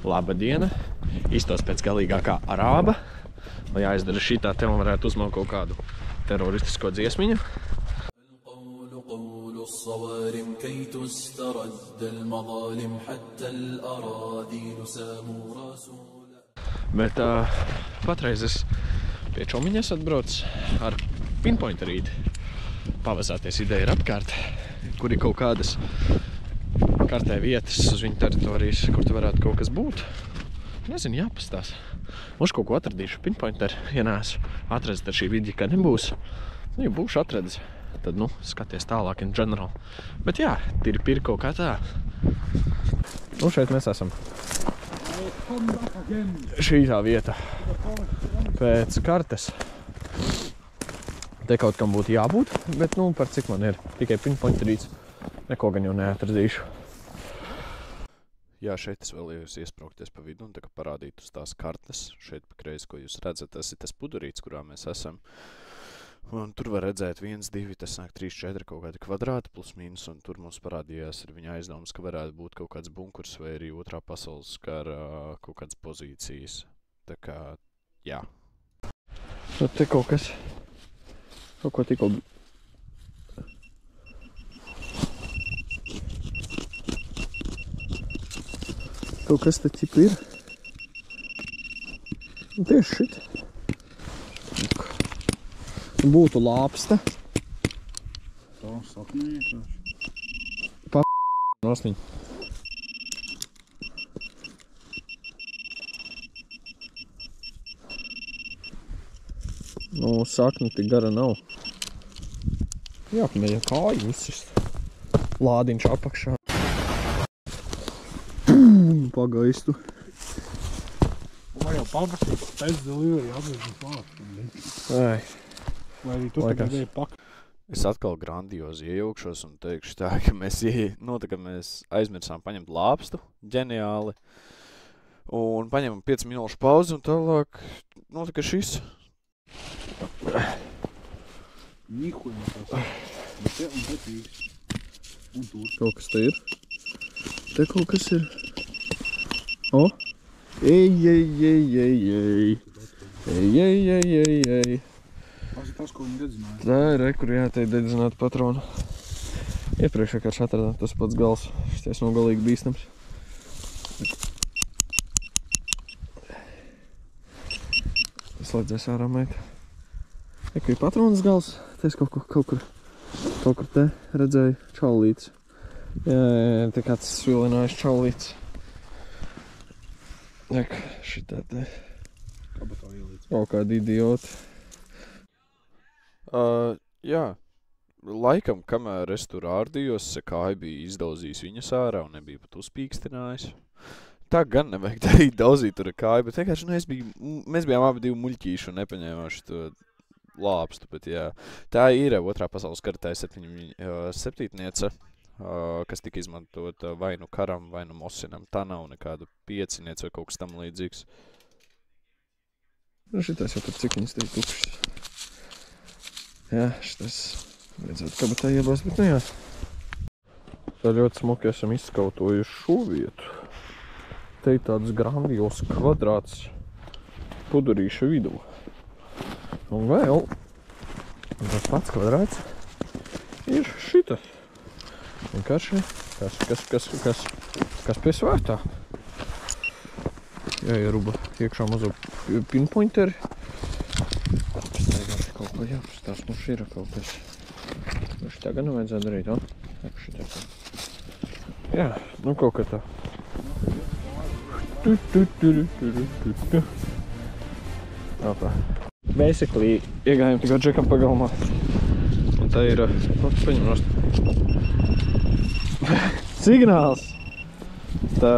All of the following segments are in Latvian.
Laba diena. Iztos pēc galīgākā arāba. Lai jāizdara šitā, te man varētu uzmaukt kaut kādu teroristisko dziesmiņu. Bet patreiz es pie čomiņas atbrauc ar pinpointerīti. Pavazāties ideja ir apkārt, kur ir kaut kādas kartē vietas uz viņu teritorijas, kur te varētu kaut kas būt. Nezinu, jāpastās. Mums kaut ko atradīšu pinpointer, ja neesmu atradis, tad šī vidja, kad nebūs. Nu, ja būšu atradis, tad, skaties tālāk in general. Bet jā, tīri piri kaut kā tā. Nu, šeit mēs esam. Šī tā vieta. Pēc kartes. Te kaut kam būtu jābūt, bet, par cik man ir. Tikai pinpointerīts. Neko gan jau neatradīšu. Jā, šeit es vēlējos iespraukties pa vidu un tā kā parādīt uz tās kartes. Šeit pa kreisi, ko jūs redzat, tas ir tas pudurīts, kurā mēs esam. Un tur var redzēt 1, 2, tas nāk 3, 4 kaut kādi kvadrāti plus mīnus, un tur mums parādījās ar viņa aizdomas, ka varētu būt kaut kāds bunkurs vai arī otrā pasaules kara kaut kādas pozīcijas. Tā kā, jā. Nu, te kaut kas. Kaut ko tikko... Kaut kas te ķipa ir. Un tieši šit. Būtu lāpsta. Tā saknē vienkārši. Nosniņ. Sakne tik gara nav. Jā, mēģina kāju uzsist. Lādiņš apakšā. Pagaistu. Vai jau paprasīt, pēc delivery atvežas vārds. Ai. Vai arī tu tagad gribēji pakaļ. Es atkal grandiozi iejaukšos un teikšu tā, ka mēs aizmirsām paņemt lāpstu, ģeniāli. Un paņemam 5 minūšu pauzi un tālāk notika šis. Nihuļ tās. Bet te un te tīs. Un tur. Kaut kas te ir. Te kaut kas ir. O! Ej. Tas ir tas, ko viņi dedzināja. Tā ir, kur jāteikt dedzināt patronu. Iepriekš vienkārši atradām tas pats gals. Šis nav galīgi bīstams. Slēdzies ārā, meita. Eku ir patronas gals. Te es kaut kur te redzēju čaulītes. Jā, te kāds svilinājis čaulītes. Ek, šitā te. Kabatā ielīdz. Kaut kādi idioti. Jā, laikam, kamēr es tur ārdījos, Sekāja bija izdauzījis viņas ārā un nebija pat uzpīkstinājis. Tā gan nevajag darīt daudzīt tur Kāju, bet vienkārši, mēs bijām abi divi muļķīši un nepaņēmāši to lāpstu, bet jā. Tā ir otrā pasaules kara, tā ir septītniece, kas tika izmantot vai nu karam, vai nu mosinam. Tā nav nekāda pieciniece vai kaut kas tam līdzīgs. Nu, šitais jau pat cik viņas te ir tukšas. Jā, šitais vajadzētu kabatā iebāzt, bet jā. Tā ļoti smuki esam izskautojuši šo vietu. Te ir tāds grandios kvadrāts pudurīša vidū. Un vēl tas pats kvadrāts ir šitas. Vienkārši kas pie svētā. Jāieruba iekšā mazo pinpointeri. Pastaigāšu kaut ko jāpastās, šī ir kaut kas. Šitā gan nevajadzētu darīt, o? Šitā kā. Jā, kaut kā tā. Tā. Basically, iegājām tikā džekam pagalmā. Un tā ir, paņem nost. Signāls! Tā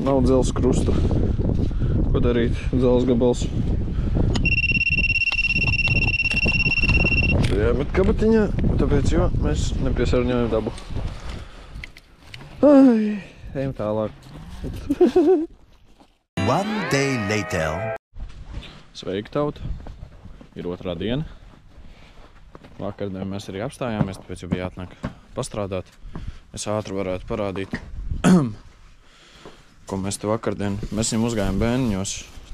nav dzels krustu. Ko darīt? Dzels gabals. Jāmet kabatiņā, tāpēc, jo mēs nepiesārņojam dabu. Ai, ejam tālāk. One day later. Sveiki, tauta! Ir otrā diena. Vakardien mēs arī apstājāmies, tāpēc jau bija jāatnāk pastrādāt. Es ātri varētu parādīt ko mēs te vakardien, mēs viņam uzgājām bērniņos,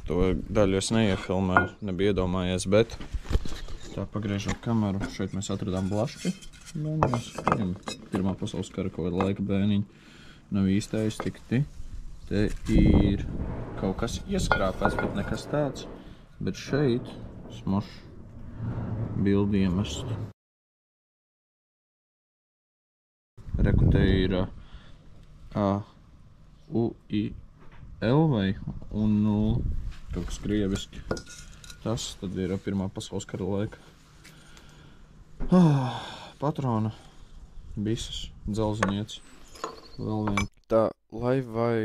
to daļu es neiefilmēju, nebija iedomājies, bet tā pagriežot kameru, šeit mēs atradām Blaški bērniņos, viņam Pirmā pasaules kara kaut kāda laika bērniņi, nav īsti aiztikti, te ir kaut kas ieskrāpēts, bet nekas tāds, bet šeit smošs bildi iemest. Reku te ir U-I-L vai un kaut kas krieviski. Tas tad ir Pirmā pasaules kara laika. Patrona, bises, dzelzinieci, vēl vien. Tā, lai vai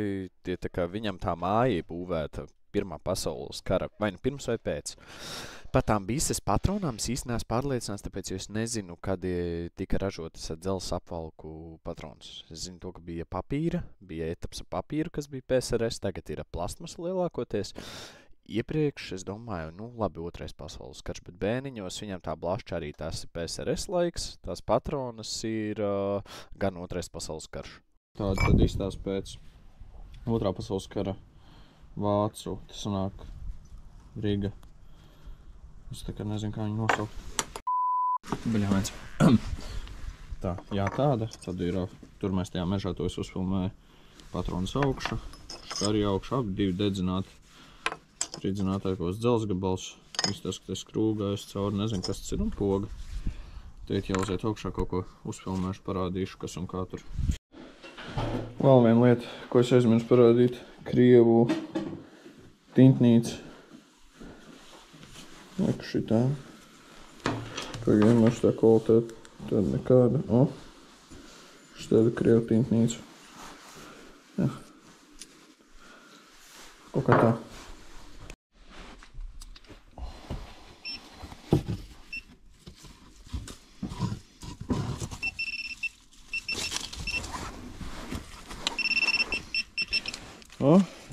tie tā kā viņam tā māja būvēta Pirmā pasaules kara, vai nu pirms vai pēc. Par tām bises patronām es īsti neesmu pārliecināts, tāpēc es nezinu, kad tika ražotas dzelzs apvalku patrons. Es zinu to, ka bija papīra, bija etaps ar papīru, kas bija PSRS, tagad ir plastmas lielākoties. Iepriekš, es domāju, labi, Otrais pasaules karš, bet bērniņos viņam tā Blašča arī tās ir PSRS laiks, tās patronas ir gan Otrais pasaules karš. Tāda tad izstās pēc Otrā pasaules kara Vācu, tas sanāk Riga. Es tā kā nezinu, kā viņu nosaukt. Baļāmēns. Tā, jā, tāda. Tad ir, tur mēs tajā mežā to es uzfilmēju. Patronas augša, škari augša, abi divi dedzināti. Rīdzinātākos dzelzgabals. Viss tas, ka tas krūgājas cauri, nezinu, kas tas ir, un poga. Teit jau uziet augšā kaut ko uzfilmēšu, parādīšu, kas un kā tur. Vēl viena lieta, ko es aizmirsu parādīt. Krievu tintnīca. Lieku šitā. Pagaidām tā kvalitāte tāda nekāda. Šitāda krievu tintnīca. Jā. Kaut kā tā.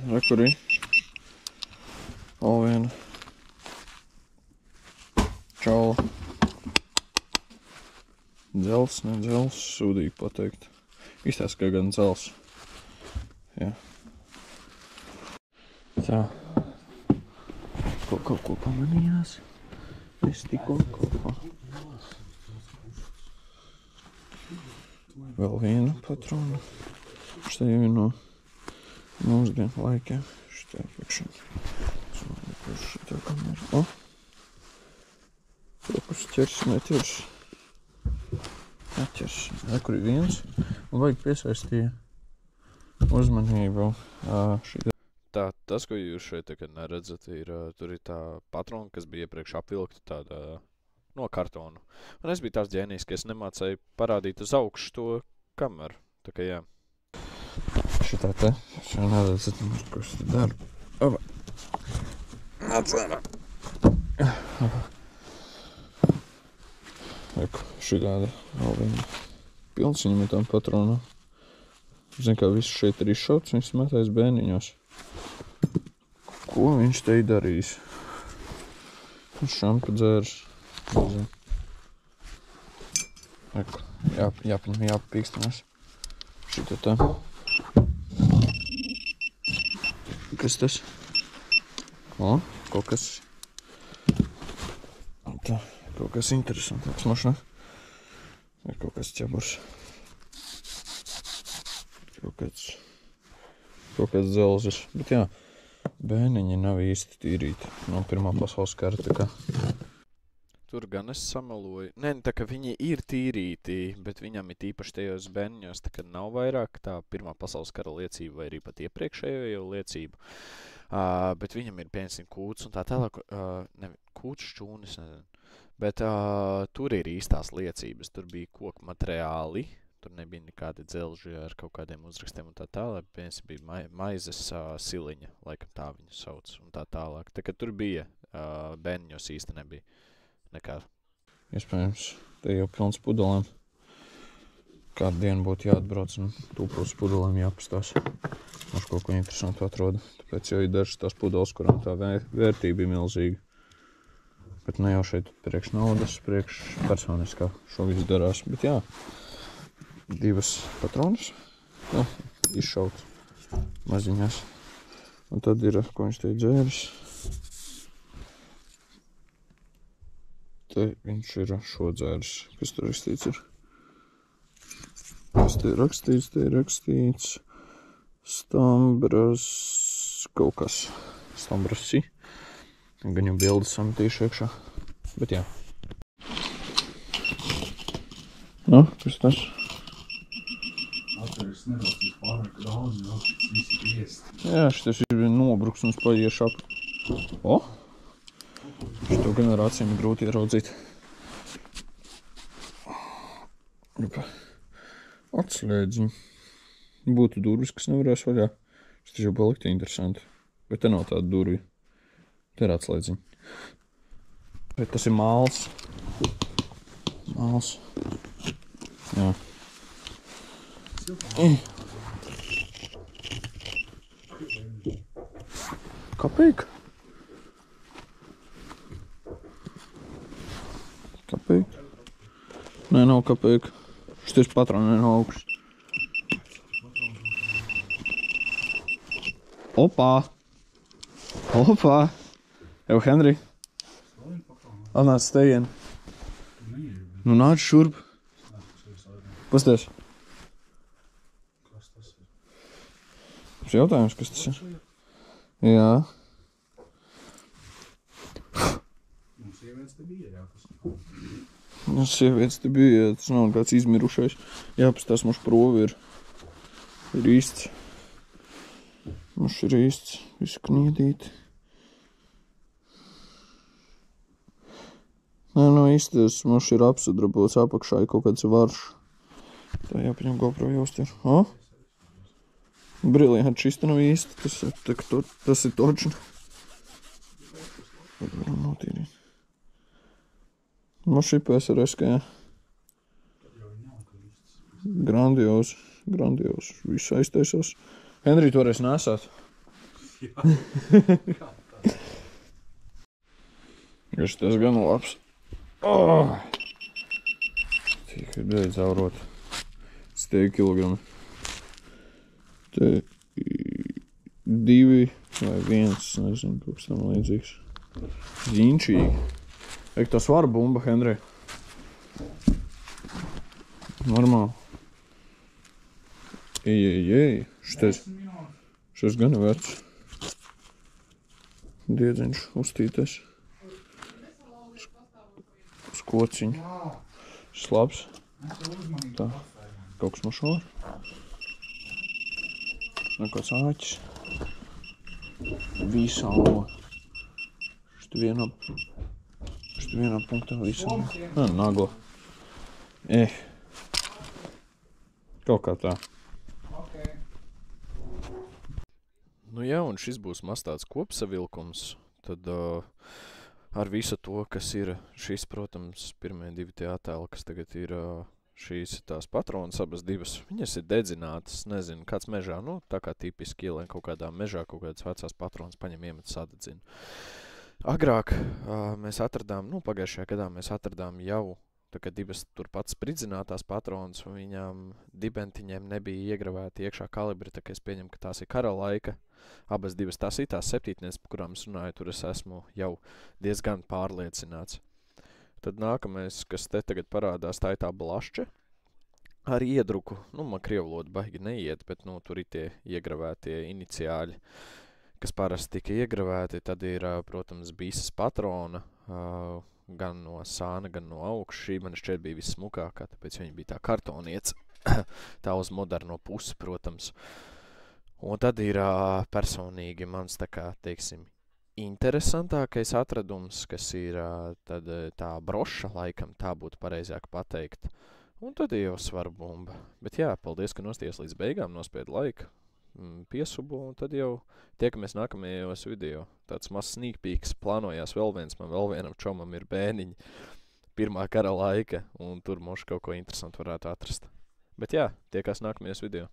Rekurī. Vēl viena. Čaula. Dzels, ne dzels, sūdīgi pateikt. Iztās, ka gan dzels. Jā. Tā. Kaut ko pamanījās. Es tikko kaut ko. Vēl viena patrona. Šitā jau ir no mūsdienu laikiem. Šitā priekšana. Šitā kamera. Kaut kas ķers, neķers. Neķers. Kur ir viens. Un vajag piesaistīja uzmanību. Tā, tas, ko jūs šeit tagad neredzat, ir, tur ir tā patrona, kas bija iepriekš apvilkta tāda no kartonu. Un es biju tās ģēnijs, ka es nemācēju parādīt uz augšu to kameru. Tā kā jā. Šitā te. Šā neredzat, ko es te daru. Oba. Atsēra. Eku, šitāda vēl viena. Pilns viņam ir tām patronām. Zin, kā viss šeit ir izšauts, viņš metais bērniņos. Ko viņš te ir darījis? Šampa dzērs. Eku, jāpīkstinās. Šitā tā. Kas tas? Kaut kas. Tā. Kaut kas interesantāks mašana. Ir kaut kas ķeburs. Kaut kāds dzelzis. Bet jā, bēniņi nav īsti tīrīti no Pirmā pasaules kara. Tā kā. Tur gan es sameloju. Nē, tā kā viņi ir tīrīti, bet viņam ir īpaši tajos bēniņos, tā kā nav vairāk tā Pirmā pasaules kara liecība vai arī pat iepriekšējo jau liecību. Bet viņam ir, piemēram, kūts un tā tālāk. Kūts, šķūnis, nezinu. Bet tur ir īstās liecības, tur bija koku materiāli, tur nebija nekādi dzelži ar kaut kādiem uzrakstiem un tā tālāk, piemēram, bija maizes siliņa, laikam tā viņu sauc un tā tālāk. Tā kā tur bija, bērniņos īsti nebija nekā. Iespējams, te jau pilns pudelēm. Kādu dienu būtu jāatbrauc un tūpos pudelēm jāpastās. Mums kaut ko interesantu atroda, tāpēc jau ir dažas tās pudeles, kurām tā vērtība ir milzīga. Bet ne jau šeit priekš naudas, priekš personiskā šo visu darās. Bet jā, divas patronas, izšaut. Maziņās. Un tad ir, ko viņš te dzēris. Te viņš ir šo dzēris. Kas tur rakstīts ir? Kas te ir rakstīts? Te ir rakstīts Stambras kaut kas. Stambrasi. Gan jau bildes sametīšu iekšā. Bet jā. Nu, kas tas? Atceries nerastīs pārāk daudz, jo visi iest. Jā, šitas ir nobruks un spaies ap. O! Šito gan ar acīm grūti ieraudzīt. Atslēdziņi. Būtu durvis, kas nevarēs vaļā. Šis jau paliktu interesanti. Bet te nav tāda durvja. Te ir atslēdziņi. Bet tas ir māls. Māls. Jā. Kapēka? Kapēka? Nē, nav kapēka. Šities patroni nav augsts. Opā! Opā! Jau, Henri! Atnāc stejien. Nu nāc šurp. Pasties. Kas tas ir? Tas jautājums, kas tas ir? Jā. Mums sievietes te bija, jā, tas nav. Mums sievietes te bija, tas nav kāds izmirušais. Jāpastās, mums provi ir īsts. Mums ir īsts, visu kniedīti. Nē, no īsties, mums ir apsadrabots apakšā, kaut kāds varš. Tā jāpaņem GoPro jaust ir. O? Brilliant, šis te nav īsti, tas ir točni. Varam notīrīt. Mums šī PSRS, ka jā. Grandios, grandios, viss aiztaisās. Henri, tu varēs nesāt. Tas gan labs. Oh! Tikai dēļ zaurot. 2 kilogrami. Te 2 vai 1, nezinu, kaut kas tam līdzīgs. Zinčīgi. Eik, tā svara bumba, Henri. Normāli. Ej. Šitais gan ir vecs. Diedziņš uztīties. Skociņu. Šis labs. Tā. Kaut kas mašo var. Nekāds āķis. Visā no. Šit vienā punktā visā. Nagla. Kaut kā tā. Nu jā, un šis būs maz tāds kopsavilkums. Tad ar visu to, kas ir šis, protams, pirmie 2 tie attēli, kas tagad ir šīs tās patronas, abas divas, viņas ir dedzinātas, nezinu, kāds mežā, nu, tā kā tipiski ielien kaut kādā mežā, kaut kādas vecās patronas paņem iemet sadedzina. Agrāk mēs atradām, nu, pagājušajā gadā mēs atradām jau tā kā divas turpat spridzinātās patronas, un viņām dibentiņiem nebija iegravēti iekšā kalibri, tā kā es pieņemu, ka tās ir kara laika. Abas divas tās ir tās 7, par kurām es runāju, tur es esmu jau diezgan pārliecināts. Tad nākamais, kas te tagad parādās, tā ir tā blašķa. Ar iedruku, nu, man krievlodu baigi neiet, bet, nu, tur ir tie iegravētie iniciāļi, kas parasti tika iegravēti. Tad ir, protams, bīsas patrona, gan no sāna, gan no augša. Šī man šķiet bija vissmukākā, tāpēc viņa bija tā kartoniec, tā uz moderno pusi, protams. Un tad ir personīgi mans, tā kā, teiksim, interesantākais atradums, kas ir tad tā broša, laikam tā būtu pareizāk pateikt. Un tad ir jau svaru bumba. Bet jā, paldies, ka nosties līdz beigām, nospied laiku, piesubu, un tad jau tiekamies nākamajos video. Tāds mazs sneak peeks, plānojās vēl viens, man vēl vienam čomam ir bēniņi pirmā kara laika, un tur moši kaut ko interesantu varētu atrast. Bet jā, tiekās nākamajos video.